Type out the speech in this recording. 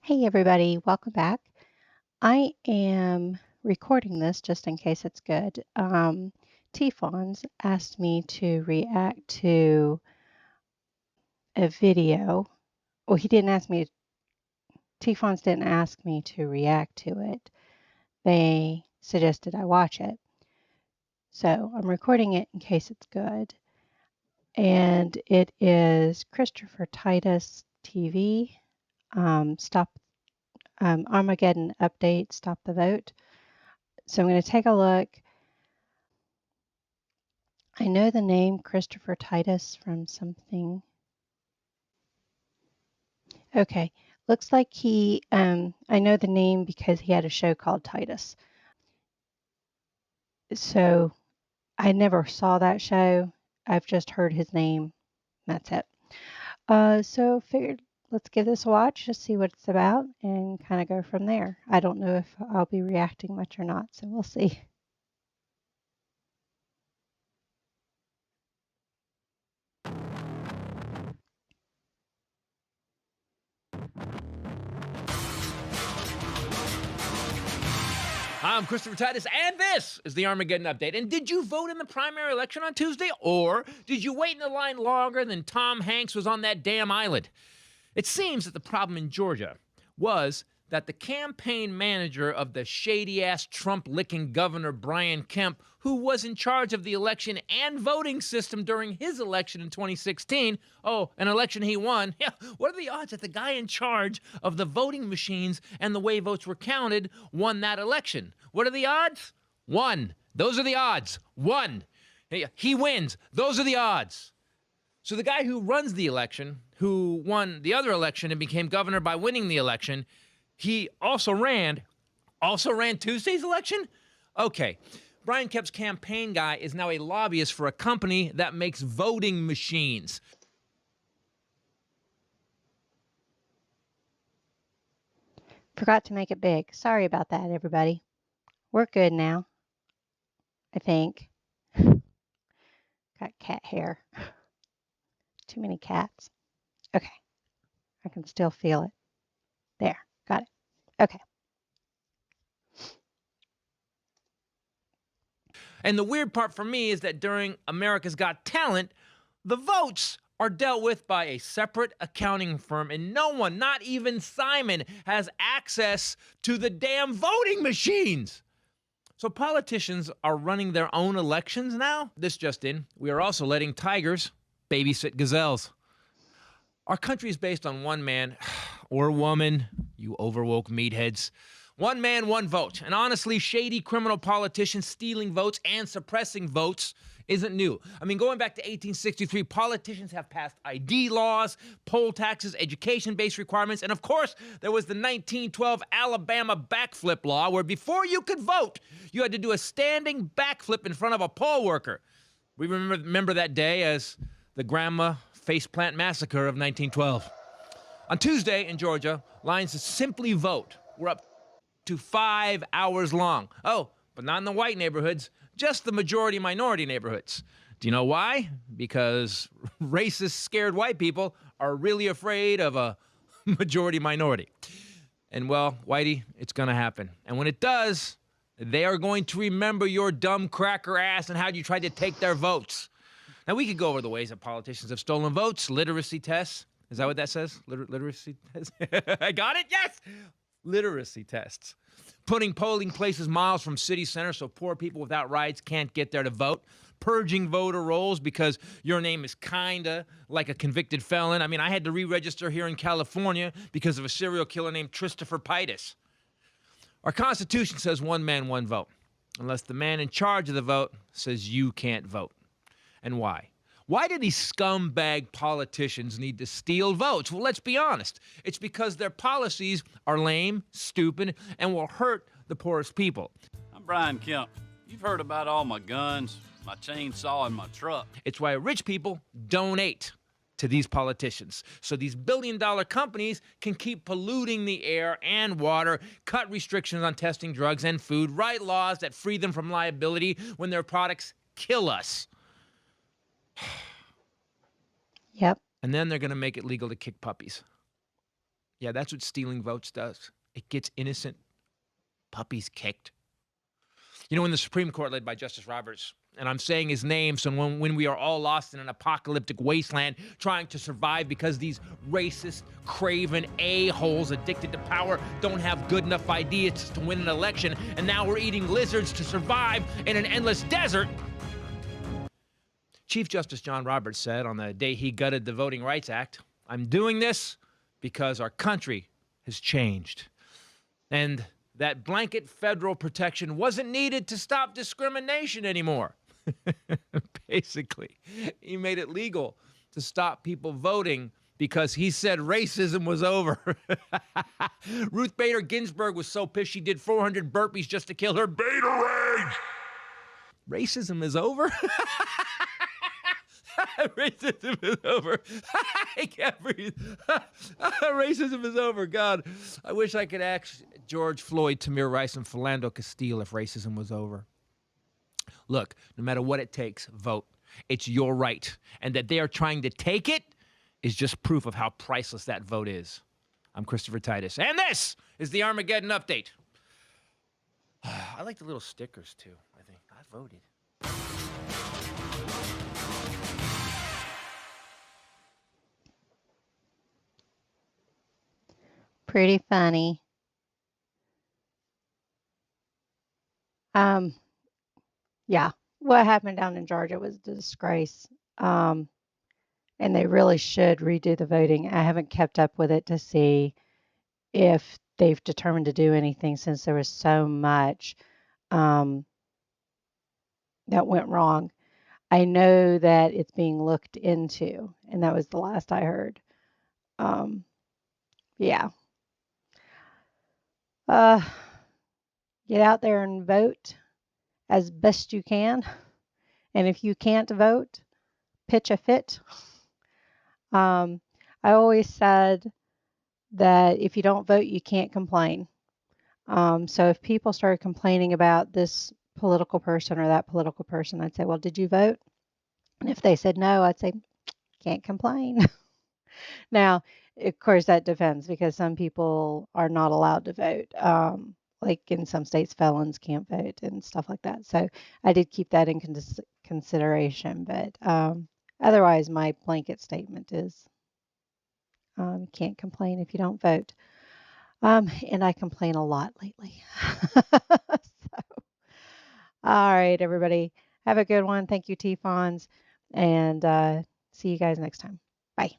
Hey everybody, welcome back. I am recording this just in case it's good. T-Fons asked me to react to a video. Well, he didn't ask me, T-Fons didn't ask me to react to it. They suggested I watch it. So I'm recording it in case it's good. And it is Christopher Titus TV. Stop Armageddon update, stop the vote. So I'm going to take a look. I know the name Christopher Titus from something. Okay, looks like I know the name because he had a show called Titus. So I never saw that show. I've just heard his name. That's it. So figured let's give this a watch, just see what it's about, and kind of go from there. I don't know if I'll be reacting much or not, so we'll see. I'm Christopher Titus, and this is the Armageddon Update. And did you vote in the primary election on Tuesday, or did you wait in the line longer than Tom Hanks was on that damn island? It seems that the problem in Georgia was that the campaign manager of the shady-ass Trump-licking Governor Brian Kemp, who was in charge of the election and voting system during his election in 2016, an election he won, what are the odds that the guy in charge of the voting machines and the way votes were counted won that election? What are the odds? 1. Those are the odds. 1. He wins. Those are the odds. So the guy who runs the election, who won the other election and became governor by winning the election, he also ran Tuesday's election? Okay. Brian Kemp's campaign guy is now a lobbyist for a company that makes voting machines. Forgot to make it big. Sorry about that, everybody. We're good now, I think. Got cat hair. Too many cats. Okay. I can still feel it. There. Got it. Okay. And the weird part for me is that during America's Got Talent, the votes are dealt with by a separate accounting firm, and no one, not even Simon, has access to the damn voting machines. So politicians are running their own elections now? This just in, we are also letting tigers babysit gazelles. Our country is based on one man or woman, you overwoke meatheads. One man, one vote. And honestly, shady criminal politicians stealing votes and suppressing votes isn't new. I mean, going back to 1863, politicians have passed ID laws, poll taxes, education-based requirements, and of course, there was the 1912 Alabama backflip law where before you could vote, you had to do a standing backflip in front of a poll worker. We remember that day as the Grandma Faceplant Massacre of 1912. On Tuesday in Georgia, lines to simply vote were up to 5 hours long. Oh, but not in the white neighborhoods, just the majority-minority neighborhoods. Do you know why? Because racist, scared white people are really afraid of a majority-minority. And well, Whitey, it's gonna happen. And when it does, they are going to remember your dumb cracker ass and how you tried to take their votes. Now, we could go over the ways that politicians have stolen votes, literacy tests. Is that what that says? Literacy tests? I got it? Yes! Literacy tests. Putting polling places miles from city centers so poor people without rights can't get there to vote. Purging voter rolls because your name is kinda like a convicted felon. I mean, I had to re-register here in California because of a serial killer named Christopher Titus. Our Constitution says one man, one vote. Unless the man in charge of the vote says you can't vote. And why? Why do these scumbag politicians need to steal votes? Well, let's be honest. It's because their policies are lame, stupid, and will hurt the poorest people. I'm Brian Kemp. You've heard about all my guns, my chainsaw, and my truck. It's why rich people donate to these politicians. So these billion-dollar companies can keep polluting the air and water, cut restrictions on testing drugs and food, write laws that free them from liability when their products kill us. Yep. And then they're going to make it legal to kick puppies. Yeah, that's what stealing votes does. It gets innocent puppies kicked. You know, in the Supreme Court led by Justice Roberts, and I'm saying his name, so when we are all lost in an apocalyptic wasteland trying to survive because these racist, craven a-holes addicted to power don't have good enough ideas to win an election, and now we're eating lizards to survive in an endless desert. Chief Justice John Roberts said on the day he gutted the Voting Rights Act, "I'm doing this because our country has changed." And that blanket federal protection wasn't needed to stop discrimination anymore. Basically, he made it legal to stop people voting because he said racism was over. Ruth Bader Ginsburg was so pissed she did 400 burpees just to kill her beta rage. Racism is over? Racism is over. I can't breathe. Racism is over. God, I wish I could ask George Floyd, Tamir Rice, and Philando Castile if racism was over. Look, no matter what it takes, vote. It's your right. And that they are trying to take it is just proof of how priceless that vote is. I'm Christopher Titus, and this is the Armageddon Update. I like the little stickers, too. I think I voted. Pretty funny. Yeah, what happened down in Georgia was a disgrace. Um, and they really should redo the voting. I haven't kept up with it to see if they've determined to do anything since there was so much um, that went wrong. I know that it's being looked into, and that was the last I heard. Um, yeah. Uh, get out there and vote as best you can. And if you can't vote, pitch a fit. I always said that if you don't vote, you can't complain. So if people started complaining about this political person or that political person, I'd say, well, did you vote? And if they said no, I'd say, can't complain. Now, of course, that depends because some people are not allowed to vote. Like in some states, felons can't vote and stuff like that. So I did keep that in consideration. But otherwise, my blanket statement is can't complain if you don't vote. And I complain a lot lately. So, all right, everybody. Have a good one. Thank you, T-Fons. And see you guys next time. Bye.